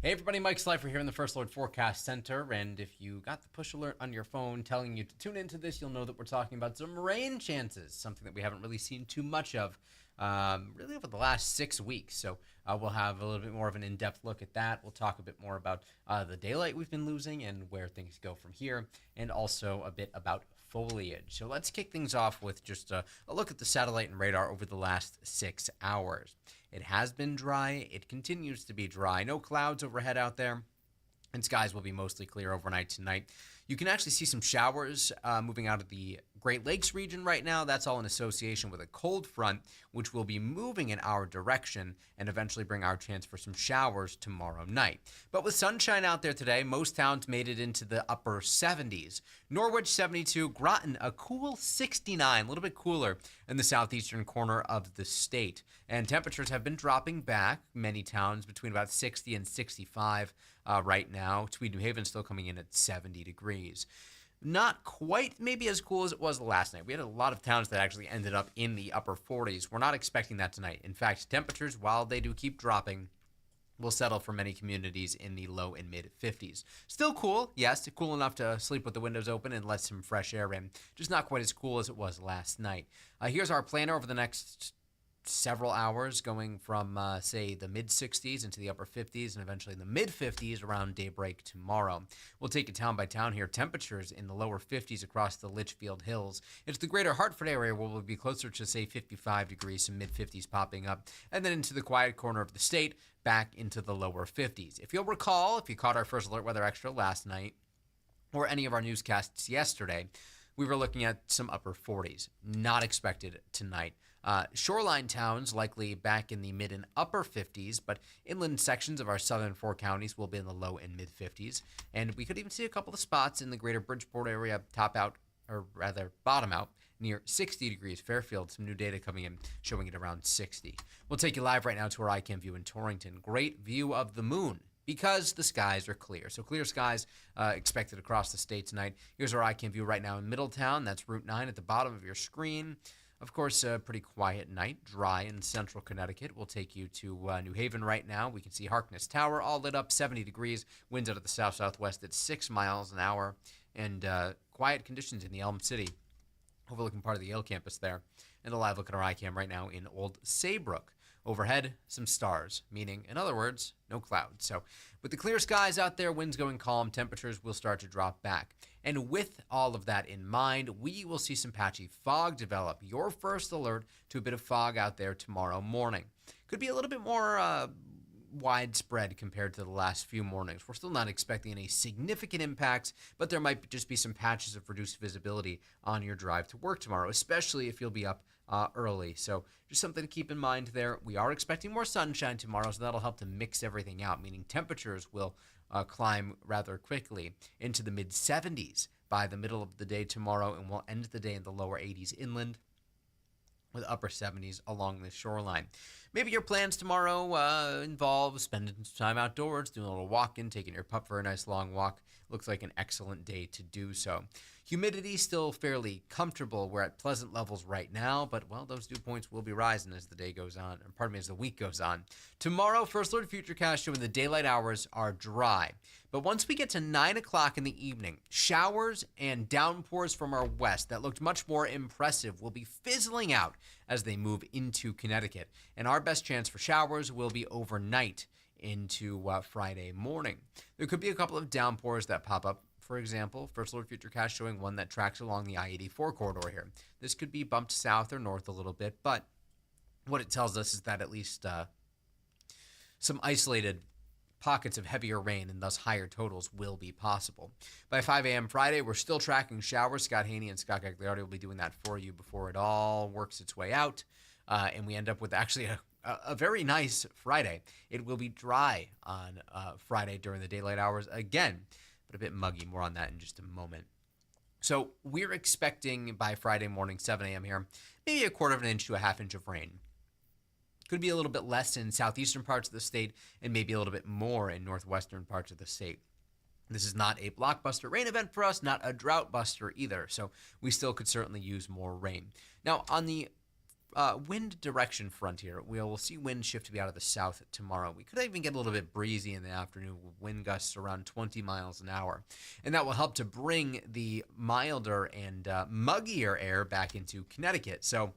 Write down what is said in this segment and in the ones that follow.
Hey everybody, Mike Slifer here in the First Alert Forecast Center, and if you got the push alert on your phone telling you to tune into this, you'll know that we're talking about some rain chances, something that we haven't really seen too much of really over the last 6 weeks. So we'll have a little bit more of an in-depth look at that. We'll talk a bit more about the daylight we've been losing and where things go from here, and also a bit about foliage. So let's kick things off with just a look at the satellite and radar over the last 6 hours. It has been dry. It continues to be dry. No clouds overhead out there, and skies will be mostly clear overnight tonight. You can actually see some showers moving out of the Great Lakes region right now. That's all in association with a cold front, which will be moving in our direction and eventually bring our chance for some showers tomorrow night. But with sunshine out there today, most towns made it into the upper 70s. Norwich 72, Groton a cool 69, a little bit cooler in the southeastern corner of the state. And temperatures have been dropping back. Many towns between about 60 and 65 right now. Tweed, New Haven still coming in at 70 degrees. Not quite maybe as cool as it was last night. We had a lot of towns that actually ended up in the upper 40s. We're not expecting that tonight. In fact, temperatures, while they do keep dropping, will settle for many communities in the low and mid 50s. Still cool, yes, cool enough to sleep with the windows open and let some fresh air in. Just not quite as cool as it was last night. Here's our planner over the next several hours, going from, say, the mid-60s into the upper 50s and eventually the mid-50s around daybreak tomorrow. We'll take it town by town here. Temperatures in the lower 50s across the Litchfield Hills. It's the greater Hartford area where we'll be closer to, say, 55 degrees, some mid-50s popping up, and then into the quiet corner of the state, back into the lower 50s. If you'll recall, if you caught our First Alert Weather Extra last night or any of our newscasts yesterday, we were looking at some upper 40s. Not expected tonight. Shoreline towns likely back in the mid and upper 50s, but inland sections of our southern 4 counties will be in the low and mid 50s. And we could even see a couple of spots in the greater Bridgeport area bottom out near 60 degrees. Fairfield, some new data coming in showing it around 60. We'll take you live right now to our iCam view in Torrington. Great view of the moon, because the skies are clear. So clear skies expected across the state tonight. Here's our iCam view right now in Middletown. That's Route 9 at the bottom of your screen. Of course, a pretty quiet night, dry in central Connecticut. We'll take you to New Haven right now. We can see Harkness Tower all lit up, 70 degrees, winds out of the south-southwest at 6 miles an hour, and quiet conditions in the Elm City, overlooking part of the Yale campus there. And a live look at our iCam right now in Old Saybrook. Overhead, some stars, meaning, in other words, no clouds. So with the clear skies out there, winds going calm, temperatures will start to drop back. And with all of that in mind, we will see some patchy fog develop. Your first alert to a bit of fog out there tomorrow morning. Could be a little bit more widespread compared to the last few mornings. We're still not expecting any significant impacts, but there might just be some patches of reduced visibility on your drive to work tomorrow, especially if you'll be up early. So just something to keep in mind there. We are expecting more sunshine tomorrow, so that'll help to mix everything out, meaning temperatures will climb rather quickly into the mid-70s by the middle of the day tomorrow, and we'll end the day in the lower 80s inland with upper 70s along the shoreline. Maybe your plans tomorrow involve spending some time outdoors, doing a little walking, taking your pup for a nice long walk. Looks like an excellent day to do so. Humidity still fairly comfortable. We're at pleasant levels right now, but, well, those dew points will be rising as the day goes on, or pardon me, as the week goes on. Tomorrow, First Alert Futurecast showing the daylight hours are dry. But once we get to 9 o'clock in the evening, showers and downpours from our west that looked much more impressive will be fizzling out as they move into Connecticut. And our best chance for showers will be overnight into Friday morning. There could be a couple of downpours that pop up. For example, First Alert Futurecast showing one that tracks along the I-84 corridor here. This could be bumped south or north a little bit, but what it tells us is that at least some isolated pockets of heavier rain and thus higher totals will be possible. By 5 a.m. Friday, we're still tracking showers. Scott Haney and Scott Gagliardi will be doing that for you before it all works its way out, and we end up with actually a very nice Friday. It will be dry on Friday during the daylight hours again, but a bit muggy. More on that in just a moment. So we're expecting by Friday morning, 7 a.m. here, maybe a quarter of an inch to a half inch of rain. Could be a little bit less in southeastern parts of the state and maybe a little bit more in northwestern parts of the state. This is not a blockbuster rain event for us, not a drought buster either, so we still could certainly use more rain. Now, on the wind direction front here. We'll see wind shift to be out of the south tomorrow. We could even get a little bit breezy in the afternoon with wind gusts around 20 miles an hour. And that will help to bring the milder and muggier air back into Connecticut. So,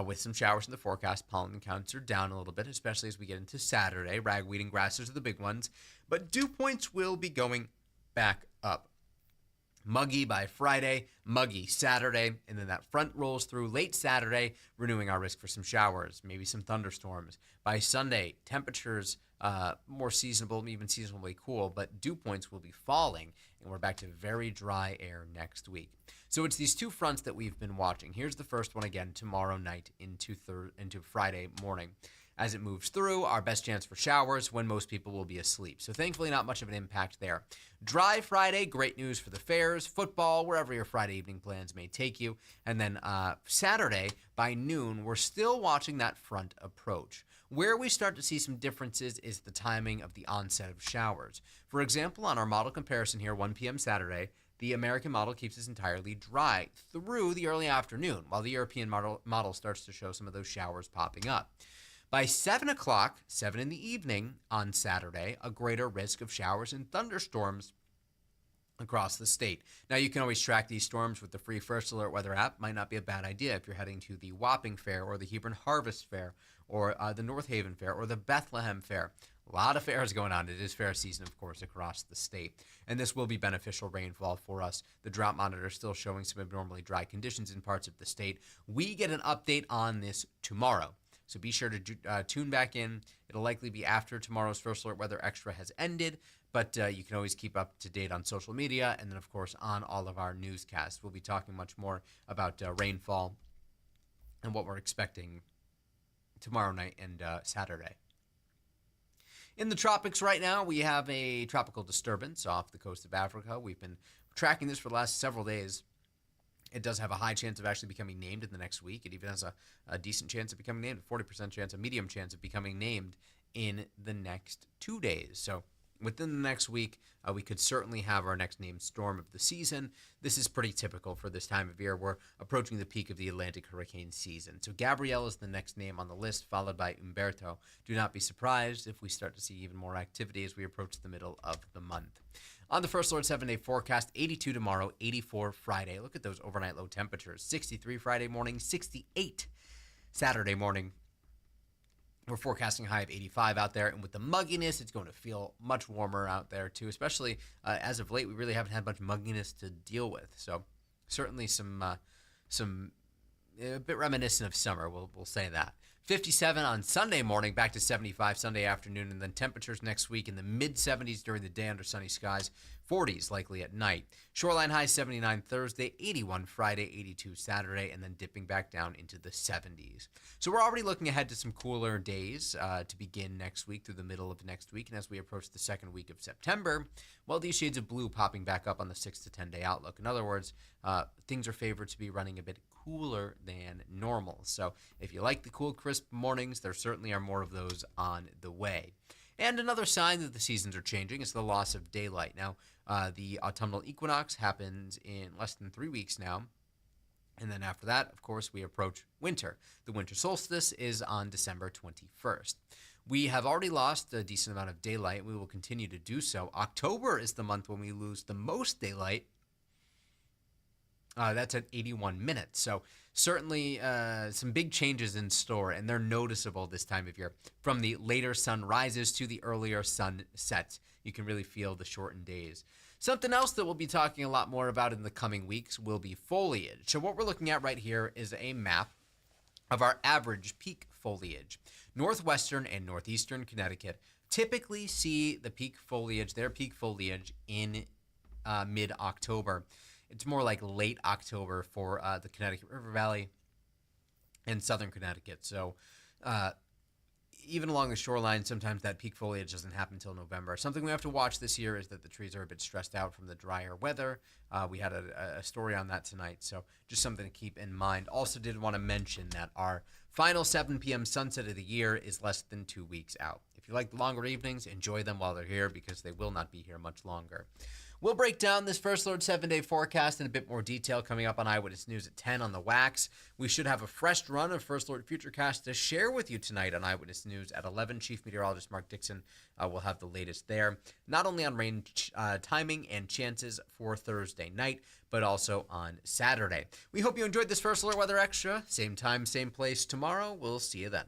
with some showers in the forecast, pollen counts are down a little bit, especially as we get into Saturday. Ragweed and grasses are the big ones. But dew points will be going back up. Muggy by Friday, muggy Saturday, and then that front rolls through late Saturday, renewing our risk for some showers, maybe some thunderstorms. By Sunday, temperatures more seasonable, even seasonably cool, but dew points will be falling, and we're back to very dry air next week. So it's these two fronts that we've been watching. Here's the first one again tomorrow night into Friday morning. As it moves through, our best chance for showers when most people will be asleep. So thankfully, not much of an impact there. Dry Friday, great news for the fairs, football, wherever your Friday evening plans may take you. And then Saturday, by noon, we're still watching that front approach. Where we start to see some differences is the timing of the onset of showers. For example, on our model comparison here, 1 p.m. Saturday, the American model keeps us entirely dry through the early afternoon, while the European model starts to show some of those showers popping up. By 7 o'clock, 7 in the evening on Saturday, a greater risk of showers and thunderstorms across the state. Now, you can always track these storms with the free First Alert weather app. Might not be a bad idea if you're heading to the Wapping Fair or the Hebron Harvest Fair or the North Haven Fair or the Bethlehem Fair. A lot of fairs going on. It is fair season, of course, across the state. And this will be beneficial rainfall for us. The drought monitor is still showing some abnormally dry conditions in parts of the state. We get an update on this tomorrow. So be sure to tune back in. It'll likely be after tomorrow's First Alert Weather Extra has ended, but you can always keep up to date on social media and then, of course, on all of our newscasts. We'll be talking much more about rainfall and what we're expecting tomorrow night and Saturday. In the tropics right now, we have a tropical disturbance off the coast of Africa. We've been tracking this for the last several days. It does have a high chance of actually becoming named in the next week. It even has a decent chance of becoming named, a 40% chance, a medium chance of becoming named in the next 2 days. So within the next week, we could certainly have our next named storm of the season. This is pretty typical for this time of year. We're approaching the peak of the Atlantic hurricane season. So Gabrielle is the next name on the list, followed by Umberto. Do not be surprised if we start to see even more activity as we approach the middle of the month. On the First Alert 7-day forecast, 82 tomorrow, 84 Friday. Look at those overnight low temperatures. 63 Friday morning, 68 Saturday morning. We're forecasting a high of 85 out there, and with the mugginess, it's going to feel much warmer out there too, especially as of late, we really haven't had much mugginess to deal with. So certainly some a bit reminiscent of summer, we'll say that. 57 on Sunday morning, back to 75 Sunday afternoon, and then temperatures next week in the mid-70s during the day under sunny skies, 40s likely at night. Shoreline high 79 Thursday, 81 Friday, 82 Saturday, and then dipping back down into the 70s. So we're already looking ahead to some cooler days to begin next week through the middle of next week, and as we approach the second week of September, well, these shades of blue popping back up on the 6 to 10 day outlook. In other words, things are favored to be running a bit cooler than normal. So if you like the cool, crisp mornings, there certainly are more of those on the way. And another sign that the seasons are changing is the loss of daylight. Now, the autumnal equinox happens in less than 3 weeks now. And then after that, of course, we approach winter. The winter solstice is on December 21st. We have already lost a decent amount of daylight. We will continue to do so. October is the month when we lose the most daylight. That's at 81 minutes. So certainly some big changes in store, and they're noticeable this time of year. From the later sun rises to the earlier sun sets, you can really feel the shortened days. Something else that we'll be talking a lot more about in the coming weeks will be foliage. So what we're looking at right here is a map of our average peak foliage. Northwestern and northeastern Connecticut typically see the peak foliage, their peak foliage in mid-October. It's more like late October for the Connecticut River Valley and southern Connecticut. So even along the shoreline, sometimes that peak foliage doesn't happen until November. Something we have to watch this year is that the trees are a bit stressed out from the drier weather. We had a story on that tonight, so just something to keep in mind. Also did want to mention that our final 7 p.m. sunset of the year is less than 2 weeks out. If you like the longer evenings, enjoy them while they're here because they will not be here much longer. We'll break down this First Alert 7-day forecast in a bit more detail coming up on Eyewitness News at 10 on the Wax. We should have a fresh run of First Alert Futurecast to share with you tonight on Eyewitness News at 11. Chief Meteorologist Mark Dixon will have the latest there, not only on rain timing and chances for Thursday night, but also on Saturday. We hope you enjoyed this First Alert Weather Extra. Same time, same place tomorrow. We'll see you then.